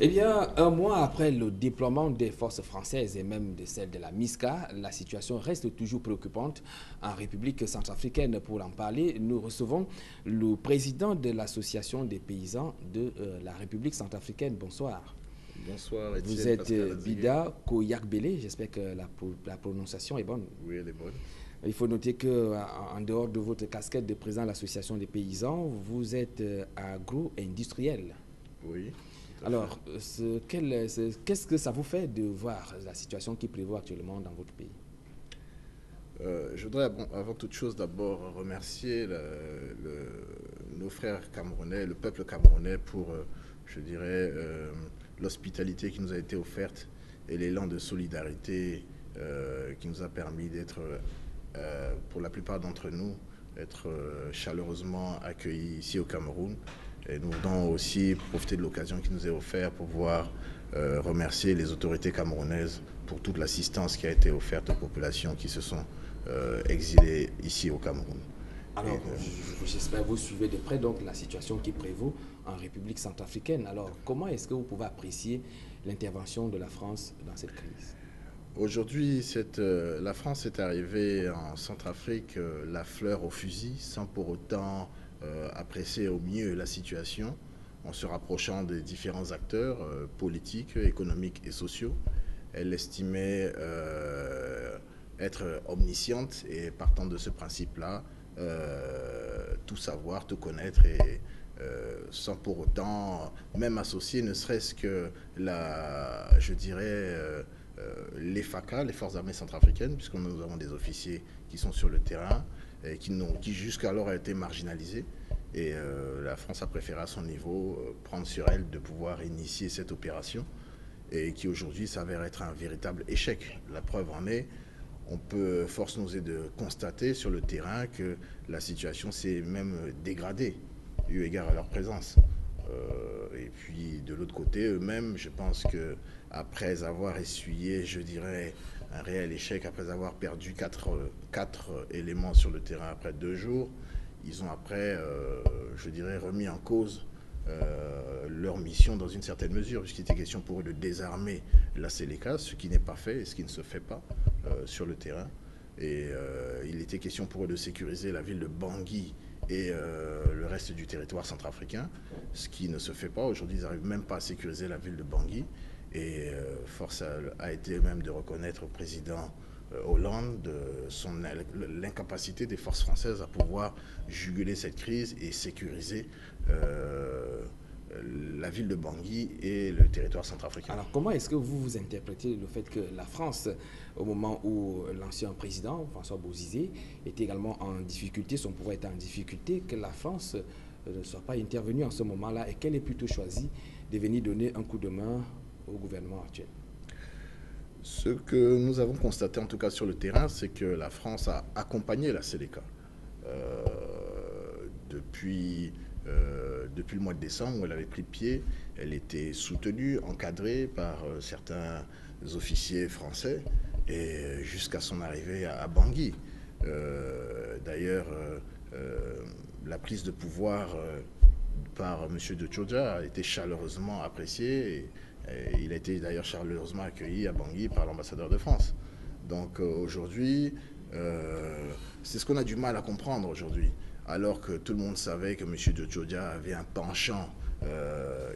Eh bien, un mois après le déploiement des forces françaises et même de celles de la MISCA, la situation reste toujours préoccupante en République centrafricaine. Pour en parler, nous recevons le président de l'Association des paysans de la République centrafricaine. Bonsoir. Bonsoir Vous Étienne êtes Pascal Azégué. Bida Koyakbele, j'espère que la prononciation est bonne. Oui, elle est bonne. Il faut noter qu'en dehors de votre casquette de président de l'Association des paysans, vous êtes agro-industriel. Oui, tout à fait. Alors, qu'est-ce que ça vous fait de voir la situation qui prévaut actuellement dans votre pays? Je voudrais avant toute chose d'abord remercier nos frères camerounais, le peuple camerounais pour, je dirais, l'hospitalité qui nous a été offerte et l'élan de solidarité qui nous a permis d'être, pour la plupart d'entre nous, être chaleureusement accueillis ici au Cameroun. Et nous voulons aussi profiter de l'occasion qui nous est offerte pour pouvoir remercier les autorités camerounaises pour toute l'assistance qui a été offerte aux populations qui se sont exilées ici au Cameroun. Alors, j'espère que vous suivez de près donc la situation qui prévaut en République centrafricaine. Alors, comment est-ce que vous pouvez apprécier l'intervention de la France dans cette crise? Aujourd'hui, la France est arrivée en Centrafrique la fleur au fusil, sans pour autant apprécier au mieux la situation, en se rapprochant des différents acteurs politiques, économiques et sociaux. Elle estimait être omnisciente et partant de ce principe-là, tout savoir, tout connaître et sans pour autant même associer ne serait-ce que je dirais, les FACA, les Forces armées centrafricaines, puisque nous avons des officiers qui sont sur le terrain et qui jusqu'alors a été marginalisés. Et la France a préféré à son niveau prendre sur elle de pouvoir initier cette opération et qui aujourd'hui s'avère être un véritable échec. La preuve en est, force nous est de constater sur le terrain que la situation s'est même dégradée, eu égard à leur présence. Et puis de l'autre côté, eux-mêmes, je pense que après avoir essuyé, je dirais, un réel échec, après avoir perdu quatre éléments sur le terrain après 2 jours, ils ont après, je dirais, remis en cause leur mission dans une certaine mesure, puisqu'il était question pour eux de désarmer la Séléka, ce qui n'est pas fait et ce qui ne se fait pas sur le terrain. Et il était question pour eux de sécuriser la ville de Bangui et le reste du territoire centrafricain, ce qui ne se fait pas. Aujourd'hui, ils n'arrivent même pas à sécuriser la ville de Bangui. Et force a été même de reconnaître au président Hollande l'incapacité des forces françaises à pouvoir juguler cette crise et sécuriser la ville de Bangui et le territoire centrafricain. Alors, comment est-ce que vous interprétez le fait que la France, au moment où l'ancien président, François Bozizé, était également en difficulté, son pouvoir était en difficulté, que la France ne soit pas intervenue en ce moment-là et qu'elle ait plutôt choisi de venir donner un coup de main au gouvernement actuel? Ce que nous avons constaté, en tout cas sur le terrain, c'est que la France a accompagné la Séléka depuis le mois de décembre où elle avait pris pied. Elle était soutenue, encadrée par certains officiers français et jusqu'à son arrivée à Bangui. D'ailleurs, la prise de pouvoir par M. de Tchodja a été chaleureusement appréciée et il a été d'ailleurs chaleureusement accueilli à Bangui par l'ambassadeur de France. Donc aujourd'hui, c'est ce qu'on a du mal à comprendre aujourd'hui. Alors que tout le monde savait que M. de Tchodja avait un penchant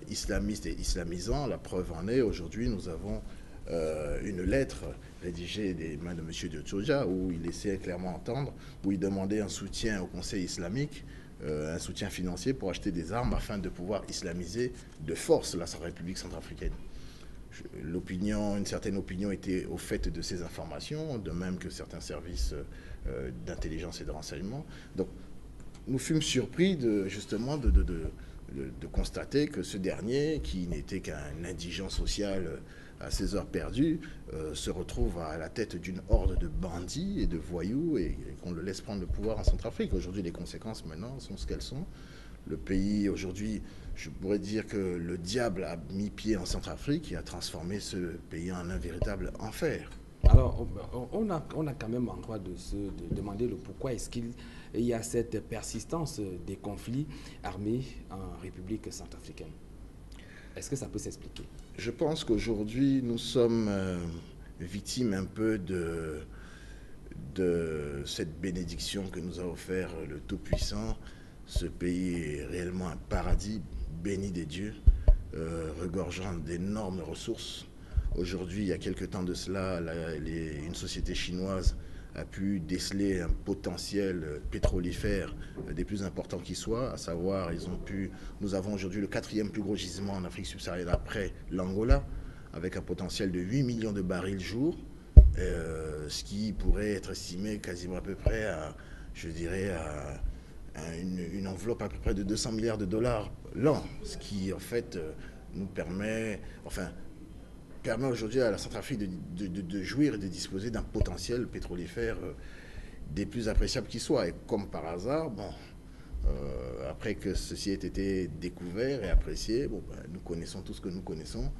islamiste et islamisant, la preuve en est, aujourd'hui nous avons une lettre rédigée des mains de M. de Tchodja où il laissait clairement entendre, où il demandait un soutien au Conseil islamique, un soutien financier pour acheter des armes afin de pouvoir islamiser de force la République centrafricaine. Une certaine opinion était au fait de ces informations, de même que certains services d'intelligence et de renseignement. Donc, nous fûmes surpris justement de constater que ce dernier, qui n'était qu'un indigent social à ses heures perdues, se retrouve à la tête d'une horde de bandits et de voyous et qu'on le laisse prendre le pouvoir en Centrafrique. Aujourd'hui, les conséquences maintenant sont ce qu'elles sont. Le pays, aujourd'hui, je pourrais dire que le diable a mis pied en Centrafrique et a transformé ce pays en un véritable enfer. Alors, on a quand même en droit de demander le pourquoi est-ce qu'il y a cette persistance des conflits armés en République centrafricaine. Est-ce que ça peut s'expliquer? Je pense qu'aujourd'hui, nous sommes victimes un peu de cette bénédiction que nous a offert le Tout-Puissant. Ce pays est réellement un paradis béni des dieux, regorgeant d'énormes ressources. Aujourd'hui, il y a quelque temps de cela, une société chinoise a pu déceler un potentiel pétrolifère des plus importants qui soient, à savoir, nous avons aujourd'hui le 4e plus gros gisement en Afrique subsaharienne après l'Angola, avec un potentiel de 8 millions de barils jour, ce qui pourrait être estimé quasiment à peu près à une enveloppe à peu près de 200 milliards de dollars l'an, ce qui en fait nous permet aujourd'hui à la Centrafrique de jouir et de disposer d'un potentiel pétrolifère des plus appréciables qui soient. Et comme par hasard, après que ceci ait été découvert et apprécié, nous connaissons tout ce que nous connaissons.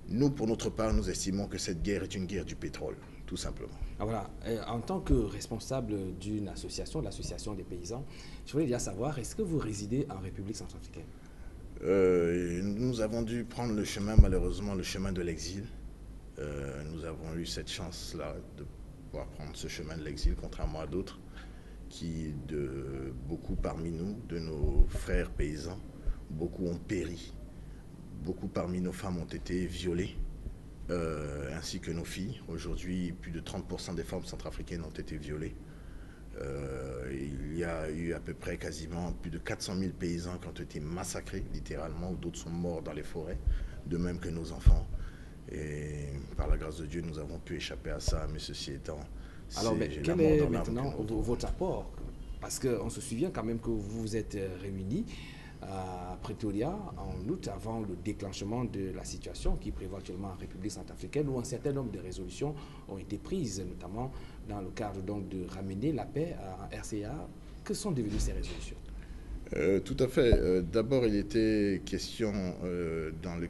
Nous, pour notre part, nous estimons que cette guerre est une guerre du pétrole, tout simplement. Voilà. En tant que responsable d'une association, l'association des paysans, je voulais déjà savoir, est-ce que vous résidez en République centrafricaine? Nous avons dû prendre le chemin, malheureusement, le chemin de l'exil. Nous avons eu cette chance-là de pouvoir prendre ce chemin de l'exil, contrairement à d'autres, beaucoup parmi nous, de nos frères paysans, beaucoup ont péri. Beaucoup parmi nos femmes ont été violées, ainsi que nos filles. Aujourd'hui, plus de 30% des femmes centrafricaines ont été violées. Il y a eu à peu près quasiment plus de 400 000 paysans qui ont été massacrés, littéralement, ou d'autres sont morts dans les forêts, de même que nos enfants. Et par la grâce de Dieu, nous avons pu échapper à ça, mais ceci étant... Alors, quel est maintenant votre apport? Parce qu'on se souvient quand même que vous vous êtes réunis à Pretoria en août, avant le déclenchement de la situation qui prévoit actuellement en République centrafricaine, où un certain nombre de résolutions ont été prises, notamment dans le cadre donc de ramener la paix en RCA. Que sont devenues ces résolutions? Tout à fait. D'abord, il était question dans le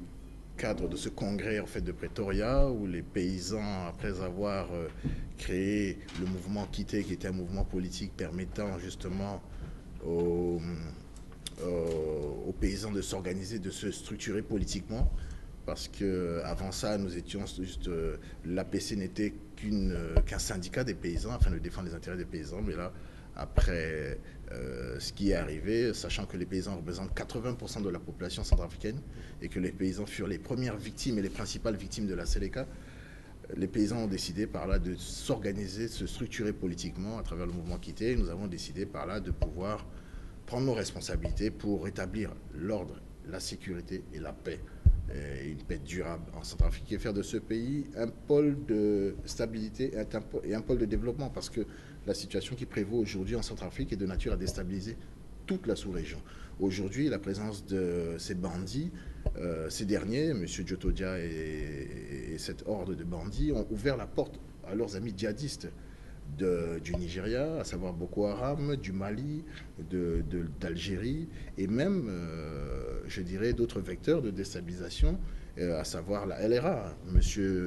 cadre de ce congrès en fait, de Pretoria, où les paysans, après avoir créé le mouvement Quitté, qui était un mouvement politique permettant justement aux paysans de s'organiser, de se structurer politiquement, parce qu'avant ça, nous étions juste... L'APC n'était qu'un syndicat des paysans, afin de défendre les intérêts des paysans, mais là, après ce qui est arrivé, sachant que les paysans représentent 80% de la population centrafricaine et que les paysans furent les premières victimes et les principales victimes de la Séléka, les paysans ont décidé par là de s'organiser, de se structurer politiquement à travers le mouvement Quitté. Nous avons décidé par là de pouvoir prendre nos responsabilités pour rétablir l'ordre, la sécurité et la paix, et une paix durable en Centrafrique, et faire de ce pays un pôle de stabilité et un pôle de développement, parce que la situation qui prévaut aujourd'hui en Centrafrique est de nature à déstabiliser toute la sous-région. Aujourd'hui, la présence de ces bandits, ces derniers, M. Djotodia et cette horde de bandits, ont ouvert la porte à leurs amis djihadistes du Nigeria, à savoir Boko Haram, du Mali, d'Algérie, et même, je dirais, d'autres vecteurs de déstabilisation, à savoir la LRA. M.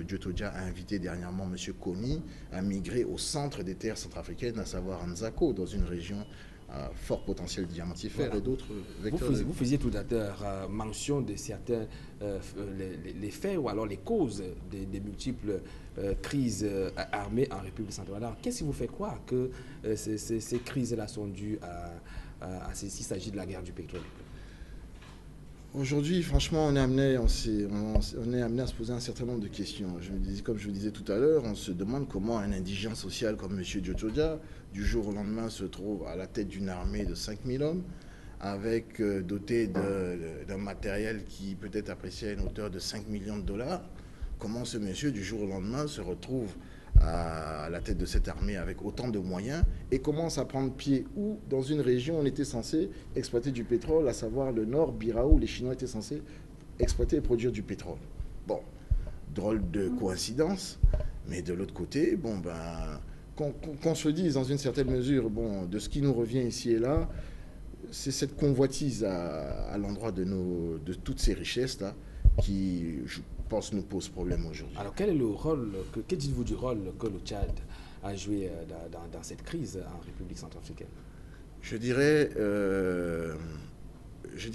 Djotodia a invité dernièrement M. Kony à migrer au centre des terres centrafricaines, à savoir Nzako, dans une région à fort potentiel diamantifère, voilà. Et d'autres vecteurs. Vous faisiez tout à l'heure mention de certains les faits ou alors les causes des multiples crises armées en République centrafricaine. Alors, qu'est-ce qui vous fait croire que ces crises-là sont dues s'il s'agit de la guerre du pétrole? Aujourd'hui, franchement, on est amené à se poser un certain nombre de questions. Comme je vous disais tout à l'heure, on se demande comment un indigent social comme M. Djotodia, du jour au lendemain, se trouve à la tête d'une armée de 5000 hommes, doté d'un matériel qui peut être apprécié à une hauteur de 5 millions de dollars. Comment ce monsieur, du jour au lendemain, se retrouve à la tête de cette armée avec autant de moyens et commence à prendre pied où dans une région où on était censé exploiter du pétrole, à savoir le nord, Birao, où les Chinois étaient censés exploiter et produire du pétrole. Bon, drôle de coïncidence, mais de l'autre côté, qu'on se dise dans une certaine mesure, de ce qui nous revient ici et là, c'est cette convoitise à l'endroit de toutes ces richesses-là qui, je pense, nous pose problème aujourd'hui. Alors, quel est le rôle, que dites-vous du rôle que le Tchad a joué dans cette crise en République centrafricaine? Je dirais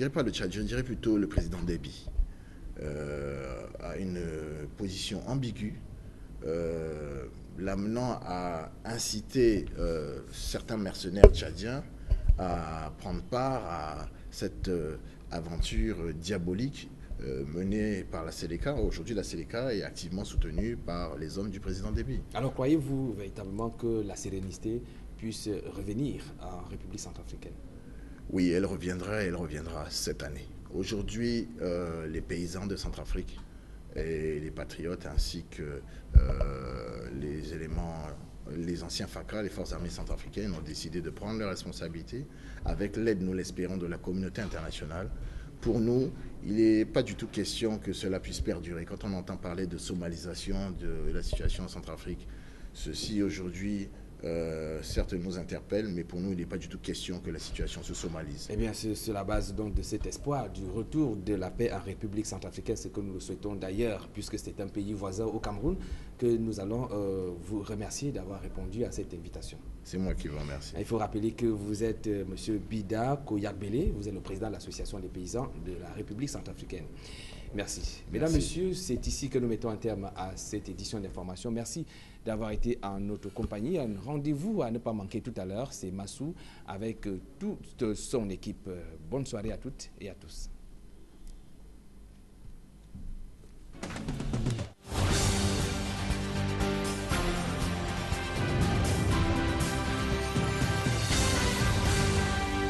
pas le Tchad, je dirais plutôt le président Déby. à une position ambiguë, l'amenant à inciter certains mercenaires tchadiens à prendre part à cette aventure diabolique menée par la Séléka. Aujourd'hui, la Séléka est activement soutenue par les hommes du président Déby. Alors croyez-vous véritablement que la sérénité puisse revenir en République centrafricaine? Oui, elle reviendra cette année. Aujourd'hui, les paysans de Centrafrique et les patriotes ainsi que les anciens FACA, les forces armées centrafricaines, ont décidé de prendre leurs responsabilités avec l'aide, nous l'espérons, de la communauté internationale. Pour nous, il n'est pas du tout question que cela puisse perdurer. Quand on entend parler de somalisation de la situation en Centrafrique, ceci aujourd'hui certes nous interpelle, mais pour nous, il n'est pas du tout question que la situation se somalise. Eh bien, c'est sur la base donc de cet espoir du retour de la paix en République centrafricaine, ce que nous le souhaitons d'ailleurs, puisque c'est un pays voisin au Cameroun, que nous allons vous remercier d'avoir répondu à cette invitation. C'est moi qui vous remercie. Il faut rappeler que vous êtes M. Bida Koyakbele, vous êtes le président de l'Association des paysans de la République centrafricaine. Merci. Mesdames, Messieurs, c'est ici que nous mettons un terme à cette édition d'information. Merci d'avoir été en notre compagnie. Un rendez-vous à ne pas manquer tout à l'heure, c'est Massou avec toute son équipe. Bonne soirée à toutes et à tous.